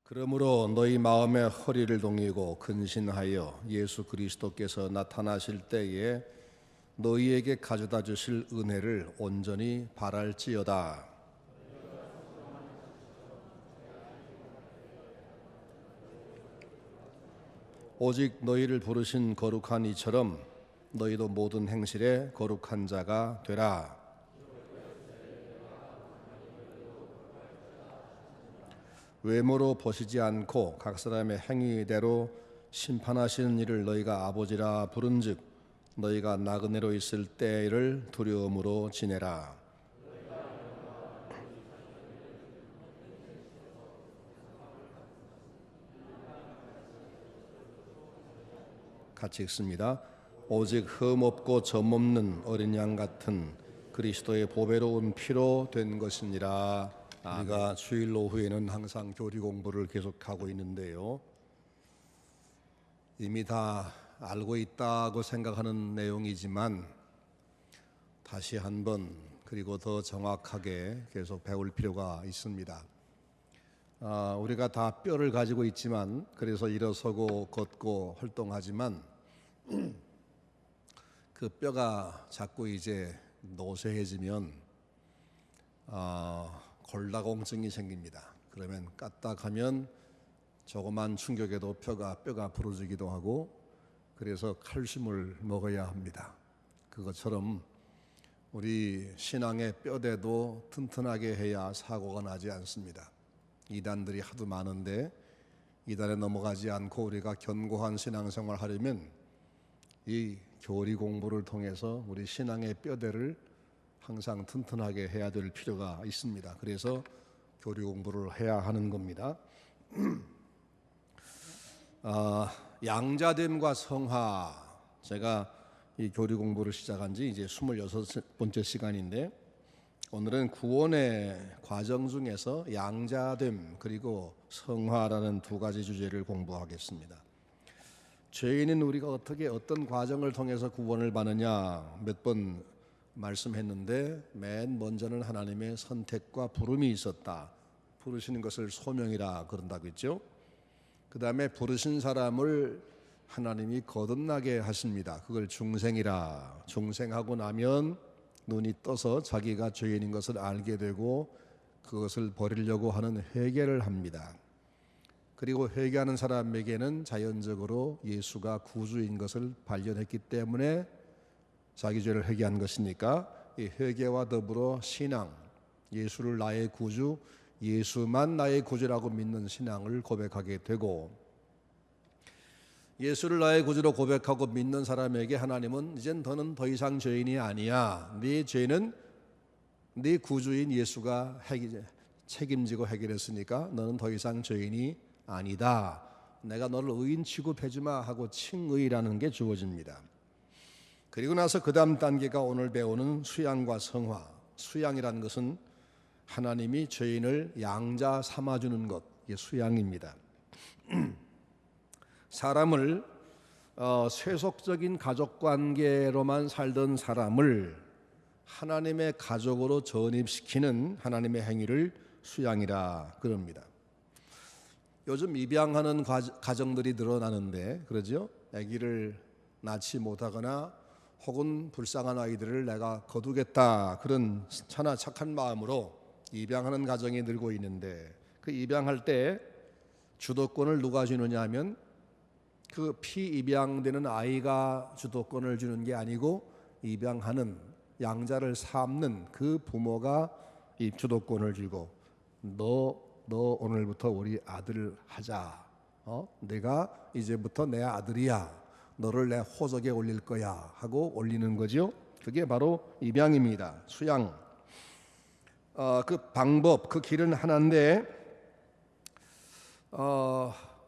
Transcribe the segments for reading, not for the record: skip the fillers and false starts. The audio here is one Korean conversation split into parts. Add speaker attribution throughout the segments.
Speaker 1: 그러므로 너희 마음의 허리를 동이고 근신하여 예수 그리스도께서 나타나실 때에 너희에게 가져다 주실 은혜를 온전히 바랄지어다. 오직 너희를 부르신 거룩한 이처럼 너희도 모든 행실에 거룩한 자가 되라. 외모로 보시지 않고 각 사람의 행위대로 심판하시는 이를 너희가 아버지라 부른즉 너희가 나그네로 있을 때를 두려움으로 지내라. 같이 읽습니다. 오직 흠없고 점없는 어린 양 같은 그리스도의 보배로운 피로 된 것이니라. 우리가 주일 오후에는 항상 교리 공부를 계속하고 있는데요. 이미 다 알고 있다고 생각하는 내용이지만 다시 한번 그리고 더 정확하게 계속 배울 필요가 있습니다. 우리가 다 뼈를 가지고 있지만 그래서 일어서고 걷고 활동하지만 그 뼈가 자꾸 이제 노쇠해지면 골다공증이 생깁니다. 그러면 까딱하면 조그만 충격에도 뼈가 부러지기도 하고 그래서 칼슘을 먹어야 합니다. 그것처럼 우리 신앙의 뼈대도 튼튼하게 해야 사고가 나지 않습니다. 이단들이 하도 많은데 이단에 넘어가지 않고 우리가 견고한 신앙생활 하려면 이 교리 공부를 통해서 우리 신앙의 뼈대를 항상 튼튼하게 해야 될 필요가 있습니다. 그래서 교리 공부를 해야 하는 겁니다. 양자됨과 성화, 제가 이 교리 공부를 시작한 지 이제 26번째 시간인데 오늘은 구원의 과정 중에서 양자됨 그리고 성화라는 두 가지 주제를 공부하겠습니다. 죄인인 우리가 어떤 과정을 통해서 구원을 받느냐 몇 번 말씀했는데 맨 먼저는 하나님의 선택과 부름이 있었다. 부르시는 것을 소명이라 그런다고 했죠. 그 다음에 부르신 사람을 하나님이 거듭나게 하십니다. 그걸 중생이라. 중생하고 나면 눈이 떠서 자기가 죄인인 것을 알게 되고 그것을 버리려고 하는 회개를 합니다. 그리고 회개하는 사람에게는 자연적으로 예수가 구주인 것을 발견했기 때문에 자기 죄를 회개한 것이니까 이 회개와 더불어 신앙, 예수를 나의 구주, 예수만 나의 구주라고 믿는 신앙을 고백하게 되고 예수를 나의 구주로 고백하고 믿는 사람에게 하나님은 이젠 너는 더 이상 죄인이 아니야. 네 죄는 네 구주인 예수가 책임지고 해결했으니까 너는 더 이상 죄인이 아니다. 내가 너를 의인 취급해주마 하고 칭의라는 게 주어집니다. 그리고 나서 그 다음 단계가 오늘 배우는 수양과 성화. 수양이라는 것은 하나님이 죄인을 양자 삼아주는 것, 이게 수양입니다. 사람을 세속적인 가족관계로만 살던 사람을 하나님의 가족으로 전입시키는 하나님의 행위를 수양이라 그럽니다. 요즘 입양하는 가정들이 늘어나는데 그러죠? 아기를 낳지 못하거나 혹은 불쌍한 아이들을 내가 거두겠다 그런 천하 착한 마음으로 입양하는 가정이 늘고 있는데 그 입양할 때 주도권을 누가 주느냐 하면 그 피입양되는 아이가 주도권을 주는 게 아니고 입양하는 양자를 삼는 그 부모가 이 주도권을 주고 너 오늘부터 우리 아들 하자. 내가 이제부터 내 아들이야. 너를 내 호적에 올릴 거야 하고 올리는 거죠. 그게 바로 입양입니다. 수양. 그 방법, 그 길은 하나인데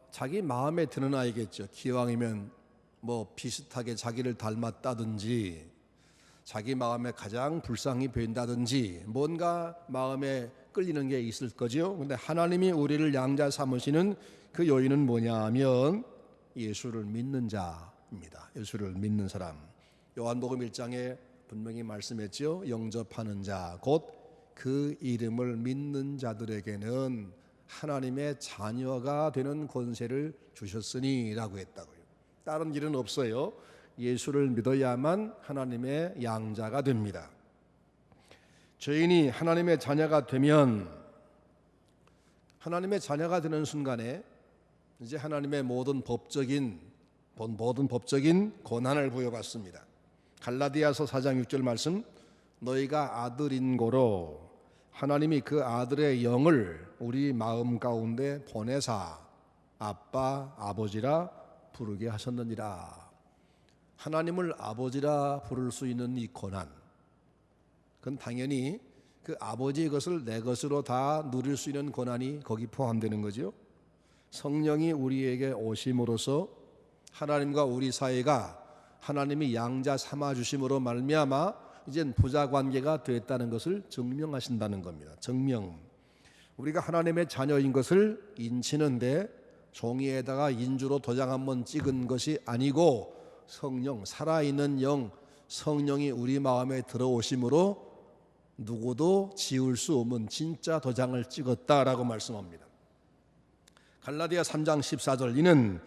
Speaker 1: 자기 마음에 드는 아이겠죠. 기왕이면 뭐 비슷하게 자기를 닮았다든지 자기 마음에 가장 불쌍히 보인다든지 뭔가 마음에 끌리는 게 있을 거죠. 근데 하나님이 우리를 양자 삼으시는 그 요인은 뭐냐 하면 예수를 믿는 자입니다. 예수를 믿는 사람. 요한복음 1장에 분명히 말씀했죠. 영접하는 자, 곧 그 이름을 믿는 자들에게는 하나님의 자녀가 되는 권세를 주셨으니라고 했다고요. 다른 길은 없어요. 예수를 믿어야만 하나님의 양자가 됩니다. 죄인이 하나님의 자녀가 되면, 하나님의 자녀가 되는 순간에 이제 하나님의 모든 법적인 권한을 부여받습니다. 갈라디아서 4장 6절 말씀, 너희가 아들인 고로 하나님이 그 아들의 영을 우리 마음 가운데 보내사 아빠 아버지라 부르게 하셨느니라. 하나님을 아버지라 부를 수 있는 이 권한, 그건 당연히 그 아버지의 것을 내 것으로 다 누릴 수 있는 권한이 거기 포함되는 거죠. 성령이 우리에게 오심으로써 하나님과 우리 사이가 하나님이 양자 삼아 주심으로 말미암아 이젠 부자 관계가 됐다는 것을 증명하신다는 겁니다. 증명. 우리가 하나님의 자녀인 것을 인치는데 종이에다가 인주로 도장 한번 찍은 것이 아니고 성령, 살아있는 영, 성령이 우리 마음에 들어오심으로 누구도 지울 수 없는 진짜 도장을 찍었다라고 말씀합니다. 갈라디아 3장 14절, 이는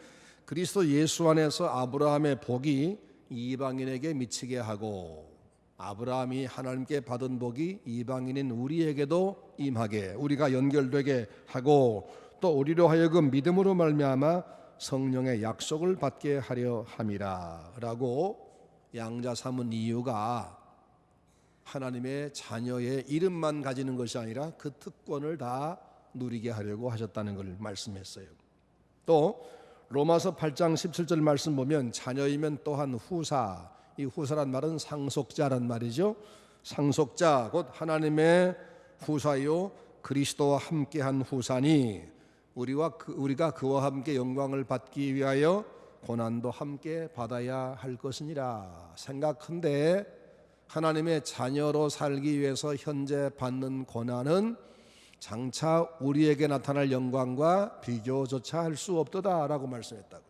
Speaker 1: 그리스도 예수 안에서 아브라함의 복이 이방인에게 미치게 하고 아브라함이 하나님께 받은 복이 이방인인 우리에게도 임하게, 우리가 연결되게 하고 또 우리로 하여금 믿음으로 말미암아 성령의 약속을 받게 하려 함이라 라고 양자 삼은 이유가 하나님의 자녀의 이름만 가지는 것이 아니라 그 특권을 다 누리게 하려고 하셨다는 걸 말씀했어요. 또 로마서 8장 17절 말씀 보면 자녀이면 또한 후사, 이 후사란 말은 상속자란 말이죠. 상속자 곧 하나님의 후사요 그리스도와 함께한 후사니 우리가 그와 함께 영광을 받기 위하여 고난도 함께 받아야 할 것이니라. 생각한데 하나님의 자녀로 살기 위해서 현재 받는 고난은 장차 우리에게 나타날 영광과 비교조차 할 수 없도다라고 말씀했다고요.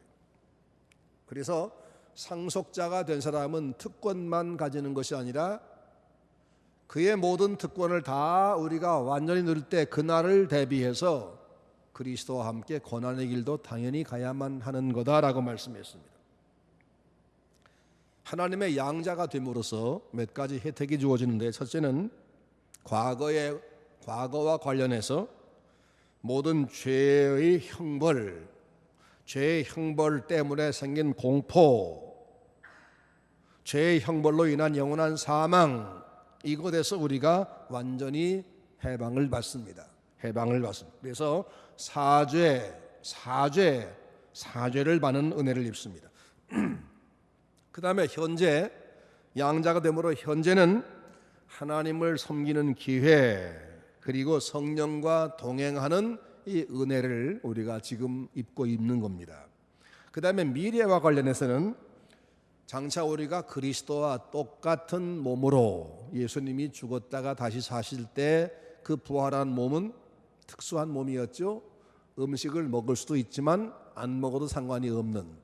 Speaker 1: 그래서 상속자가 된 사람은 특권만 가지는 것이 아니라 그의 모든 특권을 다 우리가 완전히 누릴 때 그날을 대비해서 그리스도와 함께 고난의 길도 당연히 가야만 하는 거다라고 말씀했습니다. 하나님의 양자가 됨으로써 몇 가지 혜택이 주어지는데, 첫째는 과거와 관련해서 모든 죄의 형벌 때문에 생긴 공포, 죄의 형벌로 인한 영원한 사망, 이것에서 우리가 완전히 해방을 받습니다. 그래서 사죄를 받는 은혜를 입습니다. 그 다음에 현재 양자가 됨으로 현재는 하나님을 섬기는 기회, 그리고 성령과 동행하는 이 은혜를 우리가 지금 입고 있는 겁니다. 그 다음에 미래와 관련해서는 장차 우리가 그리스도와 똑같은 몸으로, 예수님이 죽었다가 다시 사실 때 그 부활한 몸은 특수한 몸이었죠. 음식을 먹을 수도 있지만 안 먹어도 상관이 없는,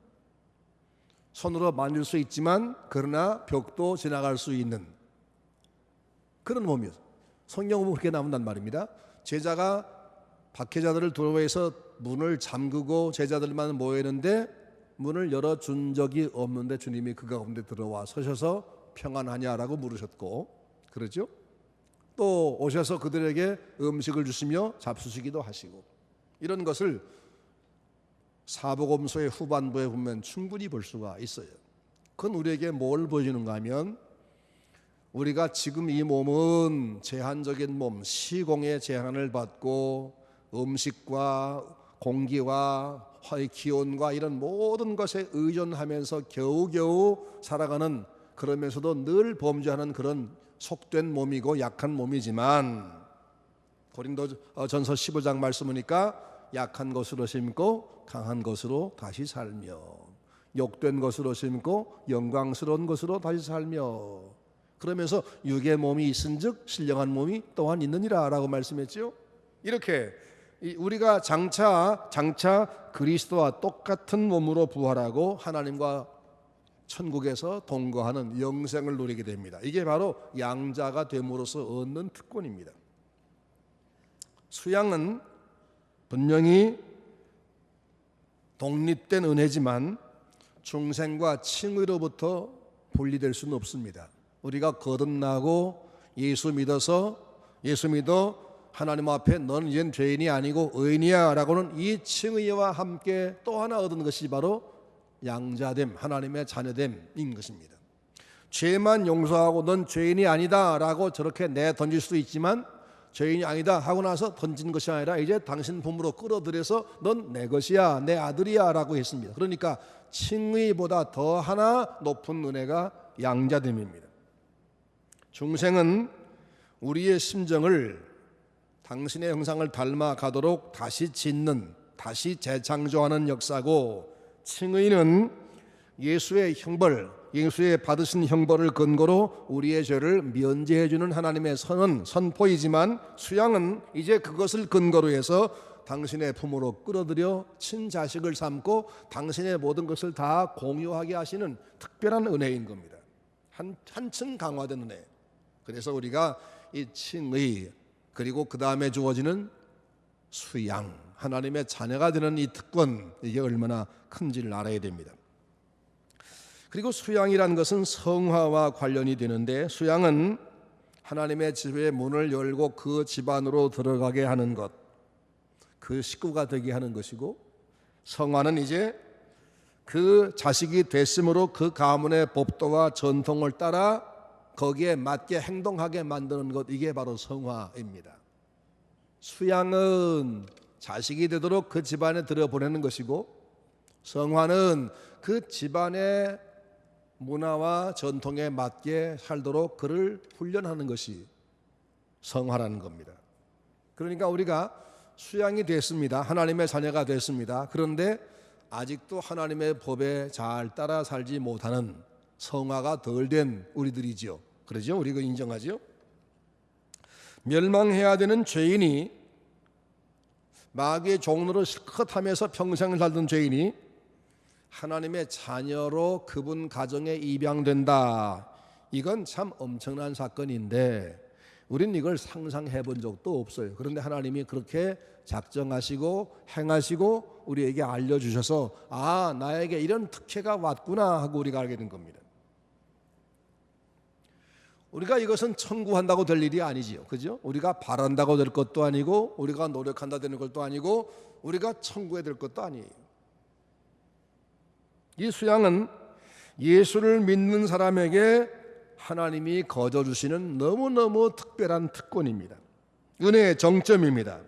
Speaker 1: 손으로 만질 수 있지만 그러나 벽도 지나갈 수 있는 그런 몸이었어요. 성경은 그렇게 나온단 말입니다. 제자가 박해자들을 두려워해서 문을 잠그고 제자들만 모였는데 문을 열어준 적이 없는데 주님이 그 가운데 들어와 서셔서 평안하냐라고 물으셨고, 그러죠? 또 오셔서 그들에게 음식을 주시며 잡수시기도 하시고, 이런 것을 사복음서의 후반부에 보면 충분히 볼 수가 있어요. 그건 우리에게 뭘 보여주는가 하면, 우리가 지금 이 몸은 제한적인 몸, 시공의 제한을 받고 음식과 공기와 기온과 이런 모든 것에 의존하면서 겨우겨우 살아가는, 그러면서도 늘 범죄하는 그런 속된 몸이고 약한 몸이지만, 고린도전서 15장 말씀 보니까 약한 것으로 심고 강한 것으로 다시 살며, 욕된 것으로 심고 영광스러운 것으로 다시 살며, 그러면서 육의 몸이 있은즉 신령한 몸이 또한 있느니라 라고 말씀했죠. 이렇게 우리가 장차 그리스도와 똑같은 몸으로 부활하고 하나님과 천국에서 동거하는 영생을 누리게 됩니다. 이게 바로 양자가 됨으로써 얻는 특권입니다. 수양은 분명히 독립된 은혜지만 중생과 칭의로부터 분리될 수는 없습니다. 우리가 거듭나고 예수 믿어 하나님 앞에 너는 이젠 죄인이 아니고 의인이야 라고는 이 칭의와 함께 또 하나 얻은 것이 바로 양자됨, 하나님의 자녀됨인 것입니다. 죄만 용서하고 넌 죄인이 아니다 라고 저렇게 내던질 수도 있지만, 죄인이 아니다 하고 나서 던진 것이 아니라 이제 당신 품으로 끌어들여서 넌 내 것이야, 내 아들이야 라고 했습니다. 그러니까 칭의보다 더 하나 높은 은혜가 양자됨입니다. 중생은 우리의 심정을 당신의 형상을 닮아 가도록 다시 짓는, 다시 재창조하는 역사고, 칭의는 예수의 형벌, 예수의 받으신 형벌을 근거로 우리의 죄를 면제해 주는 하나님의 선포이지만, 수양은 이제 그것을 근거로 해서 당신의 품으로 끌어들여 친자식을 삼고 당신의 모든 것을 다 공유하게 하시는 특별한 은혜인 겁니다. 한층 강화된 은혜. 그래서 우리가 이 칭의, 그리고 그 다음에 주어지는 수양, 하나님의 자녀가 되는 이 특권, 이게 얼마나 큰지를 알아야 됩니다. 그리고 수양이라는 것은 성화와 관련이 되는데, 수양은 하나님의 집의 문을 열고 그 집안으로 들어가게 하는 것, 그 식구가 되게 하는 것이고, 성화는 이제 그 자식이 됐으므로 그 가문의 법도와 전통을 따라 거기에 맞게 행동하게 만드는 것, 이게 바로 성화입니다. 수양은 자식이 되도록 그 집안에 들여보내는 것이고, 성화는 그 집안의 문화와 전통에 맞게 살도록 그를 훈련하는 것이 성화라는 겁니다. 그러니까 우리가 수양이 됐습니다. 하나님의 자녀가 됐습니다. 그런데 아직도 하나님의 법에 잘 따라 살지 못하는 성화가 덜 된 우리들이지요. 그러죠? 우리가 인정하죠? 멸망해야 되는 죄인이, 마귀의 종로를 실컷 하면서 평생을 살던 죄인이 하나님의 자녀로 그분 가정에 입양된다. 이건 참 엄청난 사건인데 우린 이걸 상상해 본 적도 없어요. 그런데 하나님이 그렇게 작정하시고 행하시고 우리에게 알려주셔서, 아, 나에게 이런 특혜가 왔구나 하고 우리가 알게 된 겁니다. 우리가 이것은 청구한다고 될 일이 아니지요. 그죠? 우리가 바란다고 될 것도 아니고, 우리가 노력한다 되는 것도 아니고, 우리가 청구해야 될 것도 아니에요. 이 수양은 예수를 믿는 사람에게 하나님이 거저 주시는 너무너무 특별한 특권입니다. 은혜의 정점입니다.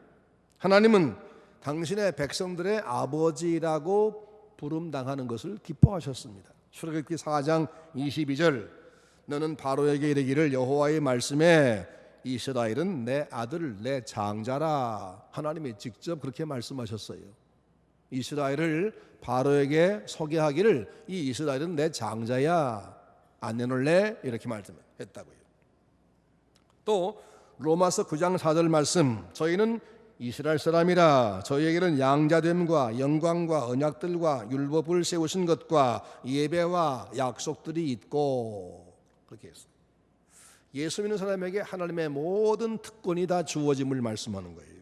Speaker 1: 하나님은 당신의 백성들의 아버지라고 부름당하는 것을 기뻐하셨습니다. 출애굽기 4장 22절, 너는 바로에게 이르기를 여호와의 말씀에 이스라엘은 내 아들, 내 장자라. 하나님이 직접 그렇게 말씀하셨어요. 이스라엘을 바로에게 소개하기를, 이 이스라엘은 내 장자야, 안 내놓을래? 이렇게 말씀했다고요. 또 로마서 9장 4절 말씀, 저희는 이스라엘 사람이라 저희에게는 양자됨과 영광과 언약들과 율법을 세우신 것과 예배와 약속들이 있고, 그렇게 했어요. 예수 믿는 사람에게 하나님의 모든 특권이 다 주어짐을 말씀하는 거예요.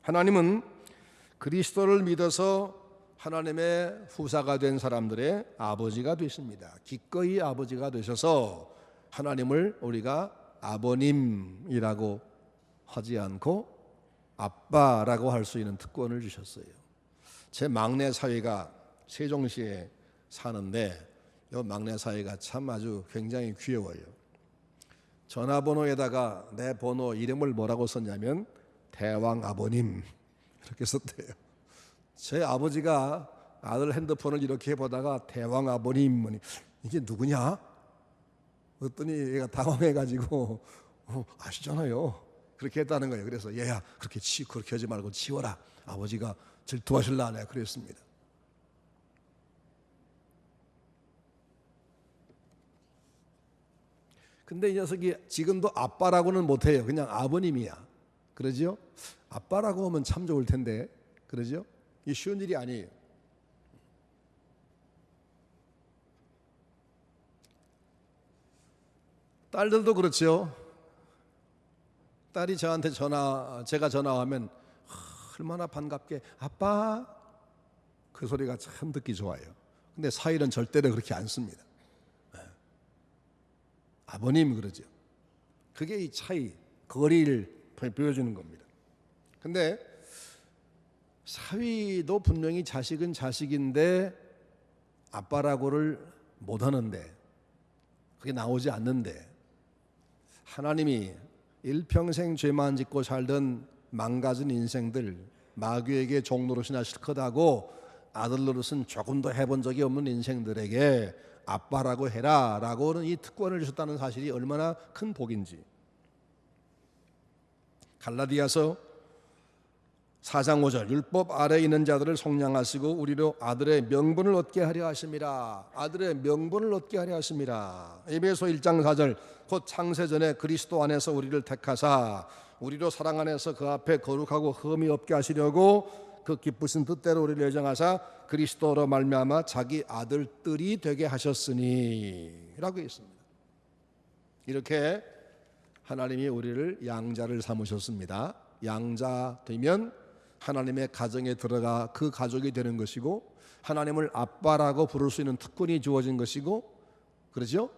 Speaker 1: 하나님은 그리스도를 믿어서 하나님의 후사가 된 사람들의 아버지가 되십니다. 기꺼이 아버지가 되셔서 하나님을 우리가 아버님이라고 하지 않고 아빠라고 할 수 있는 특권을 주셨어요. 제 막내 사위가 세종시에 사는데 이 막내 사위가 참 아주 굉장히 귀여워요. 전화번호에다가 내 번호 이름을 뭐라고 썼냐면 대왕 아버님 이렇게 썼대요. 제 아버지가 아들 핸드폰을 이렇게 보다가 대왕 아버님, 이게 누구냐? 그랬더니 얘가 당황해가지고 아시잖아요. 그렇게 했다는 거예요. 그래서 얘야 그렇게 하지 말고 치워라. 아버지가 질투하실라네 그랬습니다. 근데 이 녀석이 지금도 아빠라고는 못해요. 그냥 아버님이야. 그러죠? 아빠라고 하면 참 좋을 텐데, 그러죠? 이 쉬운 일이 아니에요. 딸들도 그렇죠. 딸이 저한테 제가 전화하면 얼마나 반갑게 아빠 그 소리가 참 듣기 좋아요. 근데 사일은 절대로 그렇게 안 씁니다. 아버님 그러죠. 그게 이 차이, 거리를 보여주는 겁니다. 근데 사위도 분명히 자식은 자식인데 아빠라고를 못하는데, 그게 나오지 않는데, 하나님이 일평생 죄만 짓고 살던 망가진 인생들, 마귀에게 종노릇이나 실컷하고 아들 노릇은 조금 더 해본 적이 없는 인생들에게 아빠라고 해라 라고는 이 특권을 주셨다는 사실이 얼마나 큰 복인지. 갈라디아서 4장 5절, 율법 아래에 있는 자들을 속량하시고 우리로 아들의 명분을 얻게 하려 하심이라. 아들의 명분을 얻게 하려 하심이라. 에베소 1장 4절, 곧 창세전에 그리스도 안에서 우리를 택하사 우리로 사랑 안에서 그 앞에 거룩하고 흠이 없게 하시려고 그 기쁘신 뜻대로 우리를 예정하사 그리스도로 말미암아 자기 아들들이 되게 하셨으니 라고 했습니다. 이렇게 하나님이 우리를 양자를 삼으셨습니다. 양자 되면 하나님의 가정에 들어가 그 가족이 되는 것이고, 하나님을 아빠라고 부를 수 있는 특권이 주어진 것이고, 그렇죠?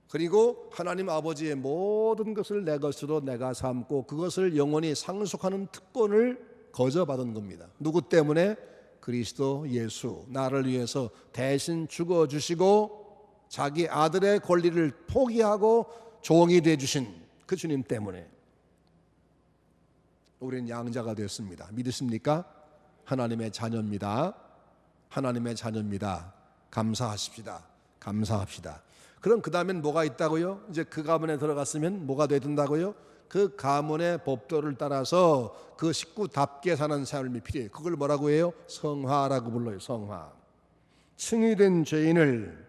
Speaker 1: 그리고 하나님 아버지의 모든 것을 내 것으로 내가 삼고 그것을 영원히 상속하는 특권을 거저받은 겁니다. 누구 때문에? 그리스도 예수, 나를 위해서 대신 죽어주시고 자기 아들의 권리를 포기하고 종이 되어주신 그 주님 때문에 우리는 양자가 되었습니다. 믿으십니까? 하나님의 자녀입니다. 하나님의 자녀입니다. 감사하십시다. 감사합시다. 그럼 그 다음엔 뭐가 있다고요? 이제 그 가문에 들어갔으면 뭐가 돼야 된다고요? 그 가문의 법도를 따라서 그 식구답게 사는 삶이 필요해요. 그걸 뭐라고 해요? 성화라고 불러요. 성화. 층이된 죄인을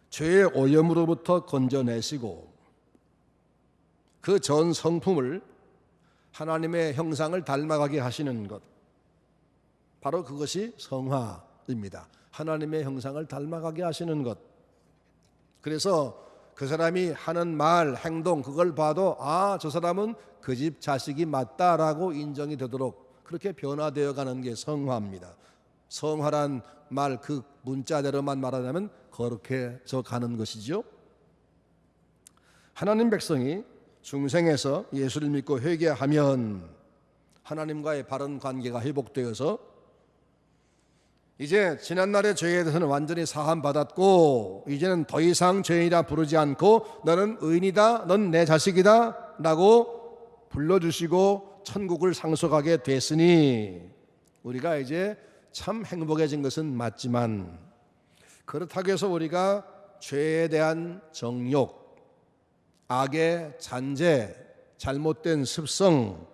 Speaker 1: 죄의 오염으로부터 건져내시고 그 전 성품을 하나님의 형상을 닮아가게 하시는 것, 바로 그것이 성화입니다. 하나님의 형상을 닮아가게 하시는 것. 그래서 그 사람이 하는 말, 행동, 그걸 봐도 아, 저 사람은 그 집 자식이 맞다라고 인정이 되도록 그렇게 변화되어 가는 게 성화입니다. 성화란 말 그 문자대로만 말하자면 거룩해져 가는 것이죠. 하나님 백성이 중생에서 예수를 믿고 회개하면 하나님과의 바른 관계가 회복되어서 이제 지난날의 죄에 대해서는 완전히 사함받았고 이제는 더 이상 죄인이라 부르지 않고 너는 의인이다, 넌 내 자식이다 라고 불러주시고 천국을 상속하게 됐으니 우리가 이제 참 행복해진 것은 맞지만, 그렇다고 해서 우리가 죄에 대한 정욕, 악의 잔재, 잘못된 습성,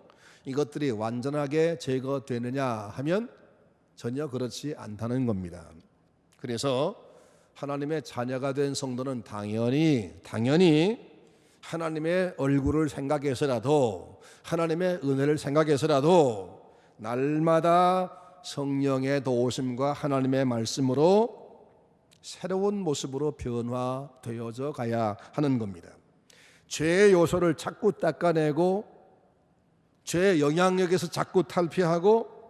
Speaker 1: 이것들이 완전하게 제거되느냐 하면 전혀 그렇지 않다는 겁니다. 그래서 하나님의 자녀가 된 성도는 당연히 하나님의 얼굴을 생각해서라도, 하나님의 은혜를 생각해서라도 날마다 성령의 도우심과 하나님의 말씀으로 새로운 모습으로 변화되어져 가야 하는 겁니다. 죄의 요소를 자꾸 닦아내고 죄의 영향력에서 자꾸 탈피하고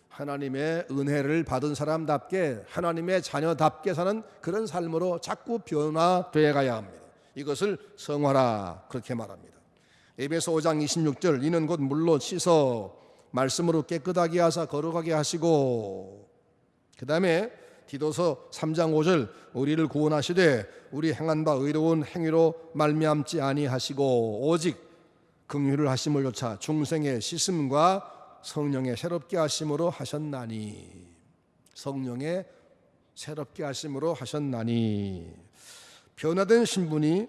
Speaker 1: 하나님의 은혜를 받은 사람답게, 하나님의 자녀답게 사는 그런 삶으로 자꾸 변화되어 가야 합니다. 이것을 성화라 그렇게 말합니다. 에베소 5장 26절, 이는 곧 물로 씻어 말씀으로 깨끗하게 하사 거룩하게 하시고, 그 다음에 디도서 3장 5절, 우리를 구원하시되 우리 행한 바 의로운 행위로 말미암지 아니하시고 오직 긍휼을 하심을 쫓아 중생의 씻음과 성령의 새롭게 하심으로 하셨나니. 성령의 새롭게 하심으로 하셨나니. 변화된 신분이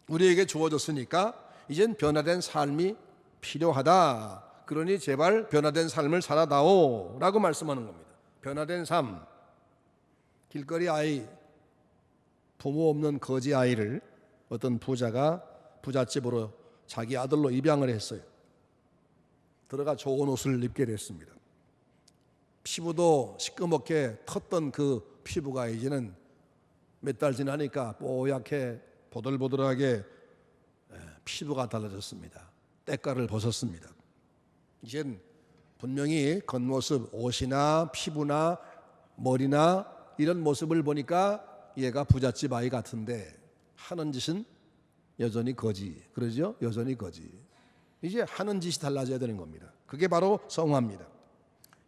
Speaker 1: 우리에게 주어졌으니까 이젠 변화된 삶이 필요하다. 그러니 제발 변화된 삶을 살아다오 라고 말씀하는 겁니다. 변화된 삶. 길거리 아이, 부모 없는 거지 아이를 어떤 부자가 부잣집으로 자기 아들로 입양을 했어요. 들어가 좋은 옷을 입게 됐습니다. 피부도 시꺼멓게 텄던 그 피부가 이제는 몇 달 지나니까 뽀얗게 보들보들하게 피부가 달라졌습니다. 때깔을 벗었습니다. 이젠 분명히 겉모습, 옷이나 피부나 머리나 이런 모습을 보니까 얘가 부잣집 아이 같은데 하는 짓은 여전히 거지. 그러죠? 여전히 거지. 이제 하는 짓이 달라져야 되는 겁니다. 그게 바로 성화입니다.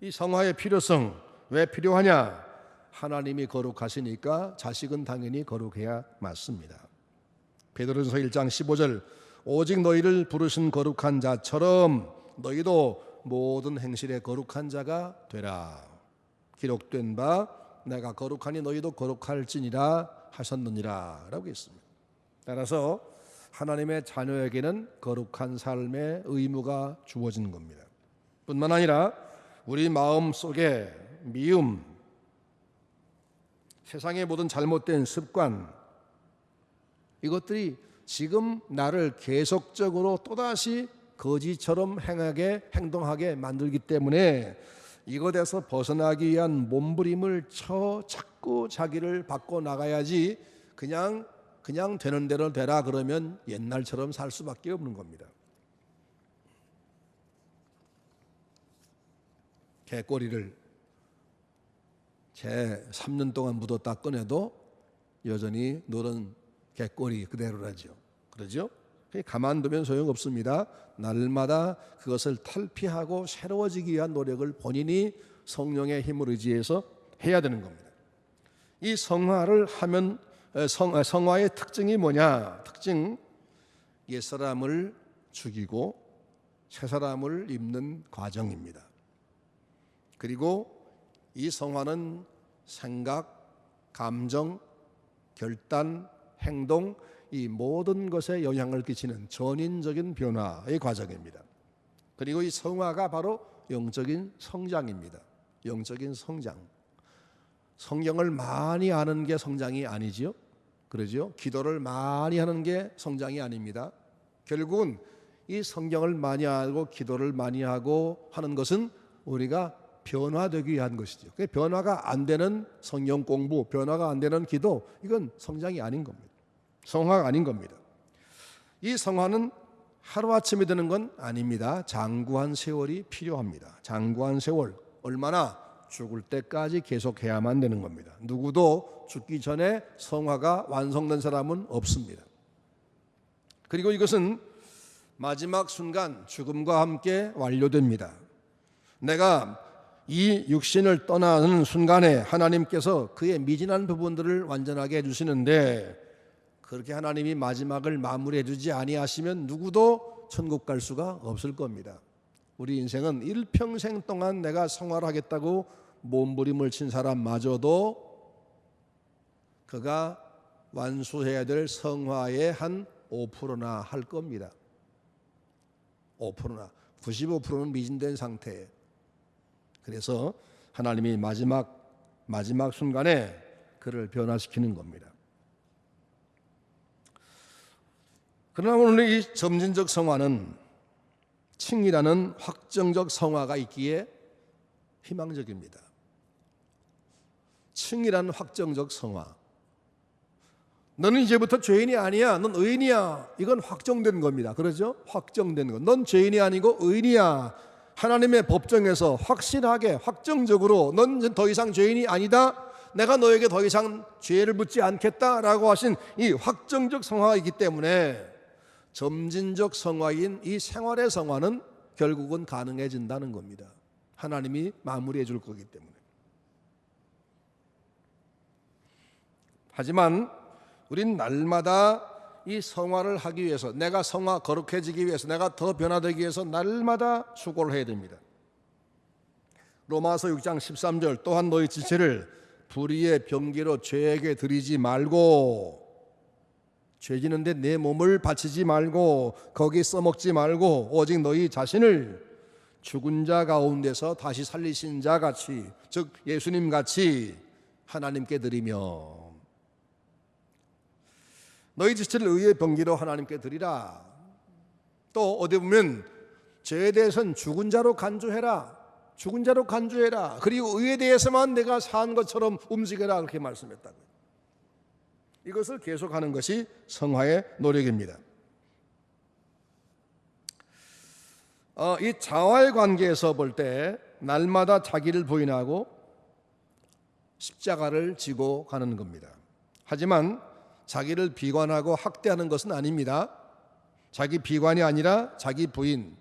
Speaker 1: 이 성화의 필요성, 왜 필요하냐? 하나님이 거룩하시니까 자식은 당연히 거룩해야 맞습니다. 베드로전서 1장 15절, 오직 너희를 부르신 거룩한 자처럼 너희도 모든 행실에 거룩한 자가 되라. 기록된 바 내가 거룩하니 너희도 거룩할지니라 하셨느니라 라고 했습니다. 따라서 하나님의 자녀에게는 거룩한 삶의 의무가 주어진 겁니다. 뿐만 아니라 우리 마음 속에 미움, 세상의 모든 잘못된 습관, 이것들이 지금 나를 계속적으로 또다시 거지처럼 행동하게 만들기 때문에 이것에서 벗어나기 위한 몸부림을 쳐 자꾸 자기를 바꿔 나가야지 그냥 되는 대로 되라 그러면 옛날처럼 살 수밖에 없는 겁니다. 개꼬리를 제 3년 동안 묻었다 꺼내도 여전히 노른 개꼬리 그대로라죠. 그러죠? 가만두면 소용없습니다. 날마다 그것을 탈피하고 새로워지기 위한 노력을 본인이 성령의 힘을 의지해서 해야 되는 겁니다. 이 성화를 하면 성화의 특징이 뭐냐? 특징, 옛사람을 죽이고 새사람을 입는 과정입니다. 그리고 이 성화는 생각, 감정, 결단, 행동, 이 모든 것에 영향을 끼치는 전인적인 변화의 과정입니다. 그리고 이 성화가 바로 영적인 성장입니다. 영적인 성장. 성경을 많이 아는 게 성장이 아니지요. 그러죠? 기도를 많이 하는 게 성장이 아닙니다. 결국은 이 성경을 많이 알고 기도를 많이 하고 하는 것은 우리가 변화되기 위한 것이죠. 변화가 안 되는 성경 공부, 변화가 안 되는 기도, 이건 성장이 아닌 겁니다. 성화가 아닌 겁니다. 이 성화는 하루아침에 되는 건 아닙니다. 장구한 세월이 필요합니다. 장구한 세월, 얼마나? 죽을 때까지 계속해야만 되는 겁니다. 누구도 죽기 전에 성화가 완성된 사람은 없습니다. 그리고 이것은 마지막 순간 죽음과 함께 완료됩니다. 내가 이 육신을 떠나는 순간에 하나님께서 그의 미진한 부분들을 완전하게 해주시는데, 그렇게 하나님이 마지막을 마무리해 주지 아니하시면 누구도 천국 갈 수가 없을 겁니다. 우리 인생은 일평생 동안 내가 성화를 하겠다고 몸부림을 친 사람마저도 그가 완수해야 될 성화의 한 5%나 할 겁니다. 5%나 95%는 미진된 상태에. 그래서 하나님이 마지막 순간에 그를 변화시키는 겁니다. 그러나 오늘 이 점진적 성화는 칭이라는 확정적 성화가 있기에 희망적입니다. 칭이라는 확정적 성화. 너는 이제부터 죄인이 아니야. 넌 의인이야. 이건 확정된 겁니다. 그러죠? 확정된 것. 넌 죄인이 아니고 의인이야. 하나님의 법정에서 확실하게 확정적으로 넌 더 이상 죄인이 아니다. 내가 너에게 더 이상 죄를 묻지 않겠다라고 하신 이 확정적 성화가 있기 때문에 점진적 성화인 이 생활의 성화는 결국은 가능해진다는 겁니다. 하나님이 마무리해 줄 거기 때문에. 하지만 우린 날마다 이 성화를 하기 위해서, 내가 성화 거룩해지기 위해서, 내가 더 변화되기 위해서 날마다 수고를 해야 됩니다. 로마서 6장 13절, 또한 너희 지체를 불의의 병기로 죄에게 드리지 말고, 죄 지는데 내 몸을 바치지 말고, 거기 써먹지 말고, 오직 너희 자신을 죽은 자 가운데서 다시 살리신 자 같이, 즉 예수님 같이 하나님께 드리며, 너희 지체를 의의 병기로 하나님께 드리라. 또 어디 보면 죄에 대해서는 죽은 자로 간주해라. 죽은 자로 간주해라. 그리고 의에 대해서만 내가 산 것처럼 움직여라. 그렇게 말씀했다고요. 이것을 계속하는 것이 성화의 노력입니다. 이 자와의 관계에서 볼 때 날마다 자기를 부인하고 십자가를 지고 가는 겁니다. 하지만 자기를 비관하고 학대하는 것은 아닙니다. 자기 비관이 아니라 자기 부인.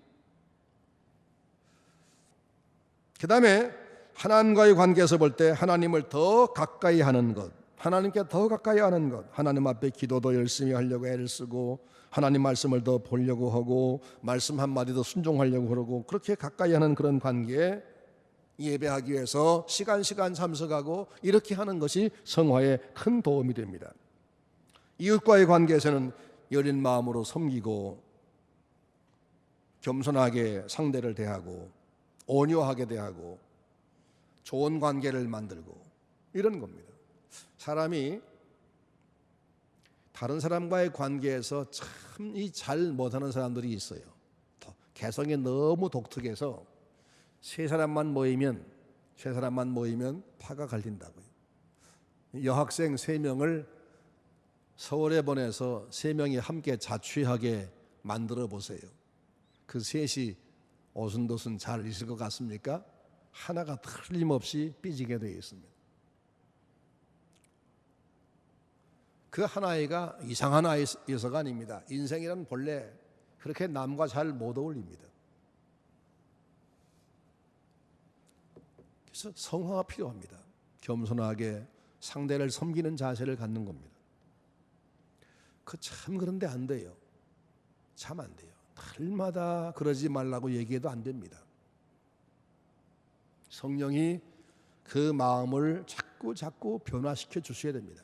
Speaker 1: 그 다음에 하나님과의 관계에서 볼 때 하나님을 더 가까이 하는 것, 하나님께 더 가까이 하는 것, 하나님 앞에 기도도 열심히 하려고 애를 쓰고 하나님 말씀을 더 보려고 하고 말씀 한마디 더 순종하려고 그러고 그렇게 가까이 하는 그런 관계에 예배하기 위해서 시간 참석하고 이렇게 하는 것이 성화에 큰 도움이 됩니다. 이웃과의 관계에서는 여린 마음으로 섬기고 겸손하게 상대를 대하고 온유하게 대하고 좋은 관계를 만들고 이런 겁니다. 사람이 다른 사람과의 관계에서 참 잘 못하는 사람들이 있어요. 개성이 너무 독특해서 세 사람만 모이면 파가 갈린다고요. 여학생 3명을 서울에 보내서 3명이 함께 자취하게 만들어 보세요. 그 셋이 오순도순 잘 있을 것 같습니까? 하나가 틀림없이 삐지게 되어 있습니다. 그 하나이가 이상한 아이여서가 아닙니다. 인생이란 본래 그렇게 남과 잘 못 어울립니다. 그래서 성화가 필요합니다. 겸손하게 상대를 섬기는 자세를 갖는 겁니다. 참 그런데 안 돼요. 참 안 돼요. 날마다 그러지 말라고 얘기해도 안 됩니다. 성령이 그 마음을 자꾸 변화시켜 주셔야 됩니다.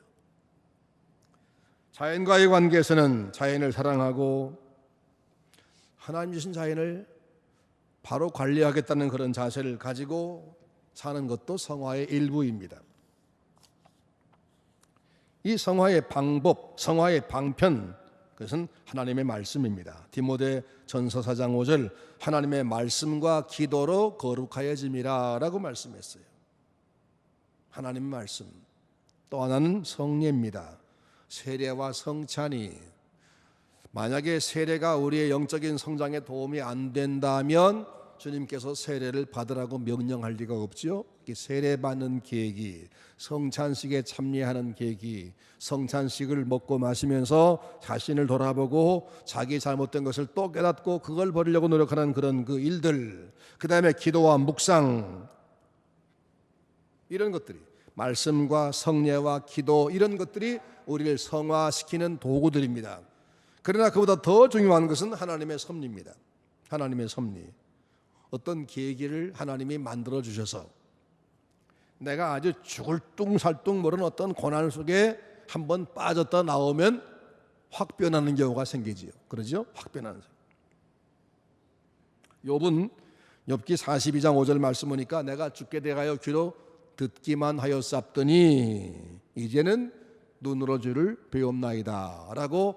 Speaker 1: 자연과의 관계에서는 자연을 사랑하고 하나님 주신 자연을 바로 관리하겠다는 그런 자세를 가지고 사는 것도 성화의 일부입니다. 이 성화의 방법, 성화의 방편, 그것은 하나님의 말씀입니다. 디모데 전서 4장 5절 하나님의 말씀과 기도로 거룩하여짐이라 라고 말씀했어요. 하나님의 말씀. 또 하나는 성례입니다. 세례와 성찬이 만약에 세례가 우리의 영적인 성장에 도움이 안 된다면 주님께서 세례를 받으라고 명령할 리가 없지요. 세례 받는 계기, 성찬식에 참여하는 계기, 성찬식을 먹고 마시면서 자신을 돌아보고 자기 잘못된 것을 또 깨닫고 그걸 버리려고 노력하는 그런 그 일들, 그 다음에 기도와 묵상, 이런 것들이 말씀과 성례와 기도 이런 것들이 우리를 성화시키는 도구들입니다. 그러나 그보다 더 중요한 것은 하나님의 섭리입니다. 하나님의 섭리. 어떤 계기를 하나님이 만들어 주셔서 내가 아주 죽을 뚱살뚱 모르는 어떤 고난 속에 한번 빠졌다 나오면 확 변하는 경우가 생기지요. 그러죠? 확 변하는. 욥은 욥기 42장 5절 말씀 보니까 내가 죽게 돼가여 귀로 듣기만 하였사더니 이제는 눈으로 주를 배옵나이다 라고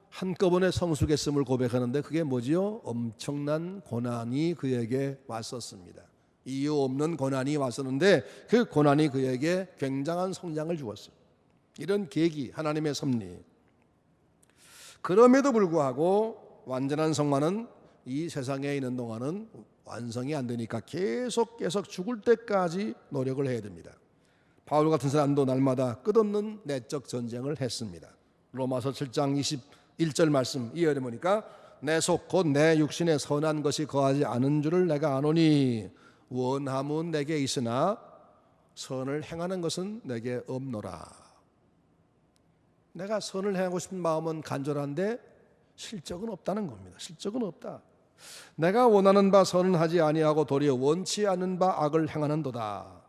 Speaker 1: 한꺼번에 성숙했음을 고백하는데 그게 뭐지요? 엄청난 고난이 그에게 왔었습니다. 이유 없는 고난이 왔었는데 그 고난이 그에게 굉장한 성장을 주었어요. 이런 계기, 하나님의 섭리. 그럼에도 불구하고 완전한 성화는 이 세상에 있는 동안은 완성이 안 되니까 계속 죽을 때까지 노력을 해야 됩니다. 바울 같은 사람도 날마다 끝없는 내적 전쟁을 했습니다. 로마서 7장 21절 말씀 이어져 보니까 내 속 곧 내 육신에 선한 것이 거하지 않은 줄을 내가 아노니 원함은 내게 있으나 선을 행하는 것은 내게 없노라. 내가 선을 행하고 싶은 마음은 간절한데 실적은 없다는 겁니다. 실적은 없다. 내가 원하는 바 선은 하지 아니하고 도리어 원치 않는 바 악을 행하는도다.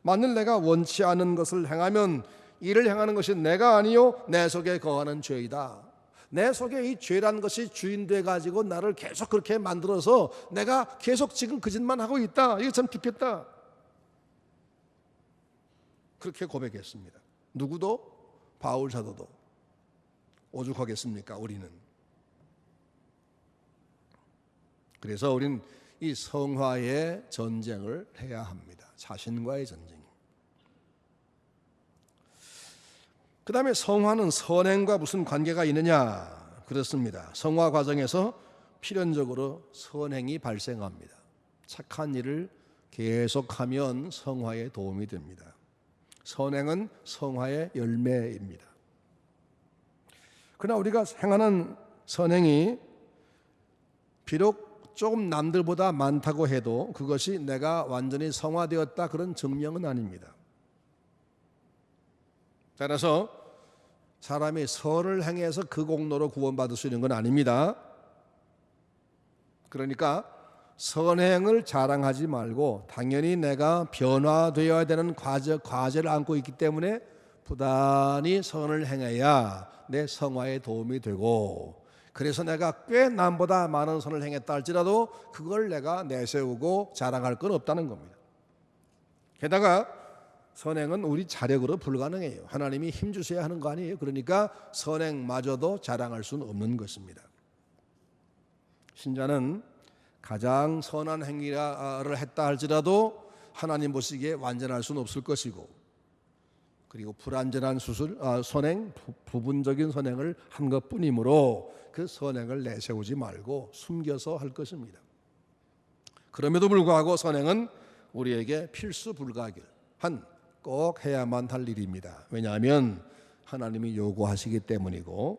Speaker 1: 만일 내가 원치 않은 것을 행하면 이를 행하는 것이 내가 아니요 내 속에 거하는 죄이다. 내 속에 이 죄란 것이 주인돼 가지고 나를 계속 그렇게 만들어서 내가 계속 지금 그 짓만 하고 있다. 이거 참 죽겠다. 그렇게 고백했습니다. 누구도? 바울 사도도. 오죽하겠습니까? 우리는. 그래서 우리는 이 성화의 전쟁을 해야 합니다. 자신과의 전쟁. 그 다음에 성화는 선행과 무슨 관계가 있느냐? 그렇습니다. 성화 과정에서 필연적으로 선행이 발생합니다. 착한 일을 계속하면 성화에 도움이 됩니다. 선행은 성화의 열매입니다. 그러나 우리가 행하는 선행이 비록 조금 남들보다 많다고 해도 그것이 내가 완전히 성화되었다 그런 증명은 아닙니다. 따라서 사람이 선을 행해서 그 공로로 구원받을 수 있는 건 아닙니다. 그러니까 선행을 자랑하지 말고 당연히 내가 변화되어야 되는 과제를 안고 있기 때문에 부단히 선을 행해야 내 성화에 도움이 되고, 그래서 내가 꽤 남보다 많은 선을 행했다 할지라도 그걸 내가 내세우고 자랑할 건 없다는 겁니다. 게다가 선행은 우리 자력으로 불가능해요. 하나님이 힘주셔야 하는 거 아니에요. 그러니까 선행마저도 자랑할 수는 없는 것입니다. 신자는 가장 선한 행위를 했다 할지라도 하나님 보시기에 완전할 수는 없을 것이고, 그리고 불완전한 선행, 부분적인 선행을 한 것뿐이므로 그 선행을 내세우지 말고 숨겨서 할 것입니다. 그럼에도 불구하고 선행은 우리에게 필수 불가결한 꼭 해야만 할 일입니다. 왜냐하면 하나님이 요구하시기 때문이고,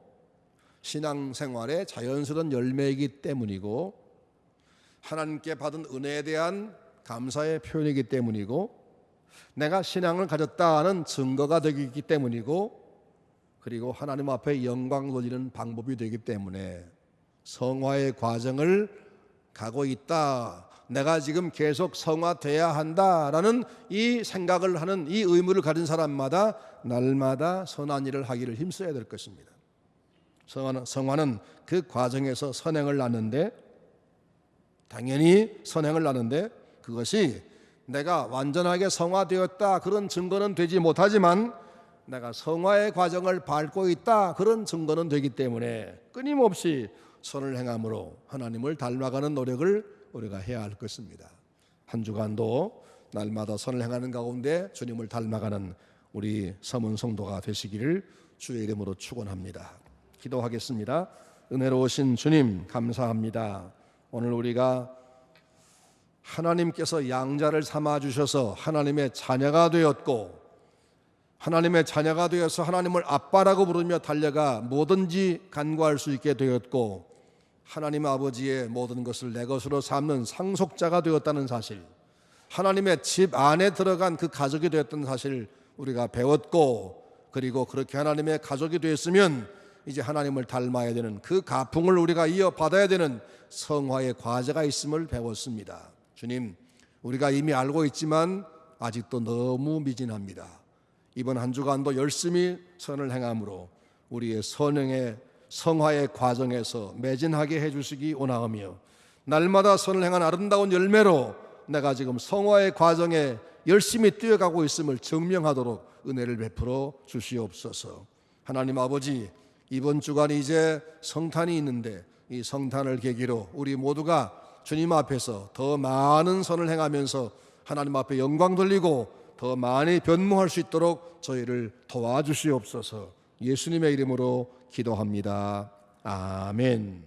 Speaker 1: 신앙생활의 자연스러운 열매이기 때문이고, 하나님께 받은 은혜에 대한 감사의 표현이기 때문이고, 내가 신앙을 가졌다는 증거가 되기 때문이고, 그리고 하나님 앞에 영광 돌리는 방법이 되기 때문에 성화의 과정을 가고 있다, 내가 지금 계속 성화돼야 한다라는 이 생각을 하는, 이 의무를 가진 사람마다 날마다 선한 일을 하기를 힘써야 될 것입니다. 성화는 그 과정에서 선행을 낳는데, 당연히 선행을 낳는데 그것이 내가 완전하게 성화되었다 그런 증거는 되지 못하지만 내가 성화의 과정을 밟고 있다 그런 증거는 되기 때문에 끊임없이 선을 행함으로 하나님을 닮아가는 노력을 우리가 해야 할 것입니다. 한 주간도 날마다 선을 행하는 가운데 주님을 닮아가는 우리 서문 성도가 되시기를 주의 이름으로 축원합니다. 기도하겠습니다. 은혜로우신 주님 감사합니다. 오늘 우리가 하나님께서 양자를 삼아 주셔서 하나님의 자녀가 되었고, 하나님의 자녀가 되어서 하나님을 아빠라고 부르며 달려가 뭐든지 간구할 수 있게 되었고, 하나님 아버지의 모든 것을 내 것으로 삼는 상속자가 되었다는 사실, 하나님의 집 안에 들어간 그 가족이 되었다는 사실 우리가 배웠고, 그리고 그렇게 하나님의 가족이 되었으면 이제 하나님을 닮아야 되는 그 가풍을 우리가 이어받아야 되는 성화의 과제가 있음을 배웠습니다. 주님, 우리가 이미 알고 있지만 아직도 너무 미진합니다. 이번 한 주간도 열심히 선을 행함으로 우리의 선행의 성화의 과정에서 매진하게 해주시기 원하오며, 날마다 선을 행한 아름다운 열매로 내가 지금 성화의 과정에 열심히 뛰어가고 있음을 증명하도록 은혜를 베풀어 주시옵소서. 하나님 아버지, 이번 주간이 이제 성탄이 있는데 이 성탄을 계기로 우리 모두가 주님 앞에서 더 많은 선을 행하면서 하나님 앞에 영광 돌리고 더 많이 변모할 수 있도록 저희를 도와주시옵소서. 예수님의 이름으로 기도합니다. 아멘.